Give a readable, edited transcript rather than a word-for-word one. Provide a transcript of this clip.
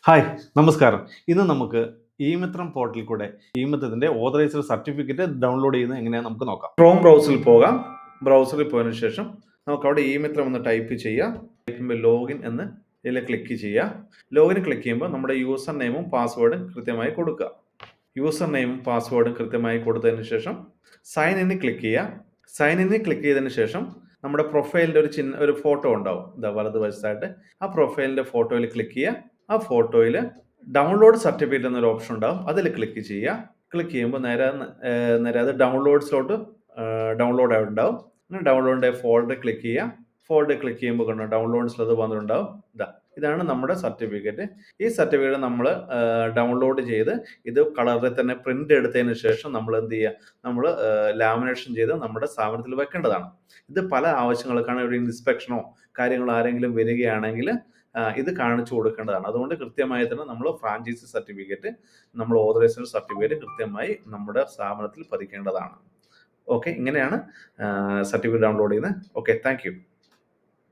Hi, നമസ്കാരം. ഇന്ന് നമുക്ക് ഇ-മിത്രം പോർട്ടലിൽ കൂടെ ഇ-മിത്രത്തിന്റെ ഓതറൈസ്ഡ് സർട്ടിഫിക്കറ്റ് ഡൗൺലോഡ് ചെയ്യുന്നത് എങ്ങനെയാണെന്ന് നമുക്ക് നോക്കാം. ക്രോം ബ്രൗസറിൽ പോകാം. ബ്രൗസറിൽ പോയതിനു ശേഷം നമുക്ക് അവിടെ ഇ-മിത്രം എന്ന് ടൈപ്പ് ചെയ്യുക. ടൈപ്പ് ലോഗിൻ എന്ന് ഇതിൽ ക്ലിക്ക് ചെയ്യുക. ലോഗിൻ ക്ലിക്ക് ചെയ്യുമ്പോൾ നമ്മുടെ യൂസർ നെയിമും പാസ്വേഡും കൃത്യമായി കൊടുക്കുക. യൂസർ നെയിമും പാസ്വേഡും കൃത്യമായി കൊടുത്തതിന് ശേഷം സൈൻ ഇൻ ക്ലിക്ക് ചെയ്യുക. സൈൻ ഇൻ ക്ലിക്ക് ചെയ്തതിന് ശേഷം നമ്മുടെ പ്രൊഫൈലിന്റെ ഒരു ഫോട്ടോ ഉണ്ടാവും. വലതുവശത്തായിട്ട് ആ പ്രൊഫൈലിന്റെ ഫോട്ടോയിൽ ക്ലിക്ക് ചെയ്യുക. ആ ഫോട്ടോയിൽ ഡൗൺലോഡ് സർട്ടിഫിക്കറ്റ് എന്നൊരു ഓപ്ഷൻ ഉണ്ടാവും. അതിൽ ക്ലിക്ക് ചെയ്യുക. ക്ലിക്ക് ചെയ്യുമ്പോൾ നേരെ അത് ഡൗൺലോഡ്സിലോട്ട് ഡൗൺലോഡ് ആയിട്ടുണ്ടാവും. അങ്ങനെ ഡൗൺലോഡിന്റെ ഫോൾഡർ ക്ലിക്ക് ചെയ്യുക. ഫോൾഡർ ക്ലിക്ക് ചെയ്യുമ്പോൾ കണ്ടോ ഡൗൺലോഡ്സിൽ അത് വന്നിട്ടുണ്ടാവും. ഇതാണ് നമ്മുടെ സർട്ടിഫിക്കറ്റ്. ഈ സർട്ടിഫിക്കറ്റ് നമ്മൾ ഡൗൺലോഡ് ചെയ്ത് ഇത് കളറിൽ തന്നെ പ്രിന്റ് എടുത്തതിന് ശേഷം നമ്മൾ എന്ത് ചെയ്യുക, നമ്മൾ ലാമിനേഷൻ ചെയ്ത് നമ്മുടെ സ്ഥാപനത്തിൽ വെക്കേണ്ടതാണ്. ഇത് പല ആവശ്യങ്ങൾക്കാണ്. ഒരു ഇൻസ്പെക്ഷനോ കാര്യങ്ങളോ ആരെങ്കിലും വരികയാണെങ്കിൽ ഇത് കാണിച്ചു കൊടുക്കേണ്ടതാണ്. അതുകൊണ്ട് കൃത്യമായി തന്നെ നമ്മൾ ഫ്രാഞ്ചൈസി സർട്ടിഫിക്കറ്റ്, നമ്മൾ ഓതറൈസേഷൻ സർട്ടിഫിക്കറ്റ് കൃത്യമായി നമ്മുടെ സ്ഥാപനത്തിൽ പതിക്കേണ്ടതാണ്. ഓക്കെ, ഇങ്ങനെയാണ് സർട്ടിഫിക്കറ്റ് ഡൗൺലോഡ് ചെയ്യുന്നത്. Okay, thank you.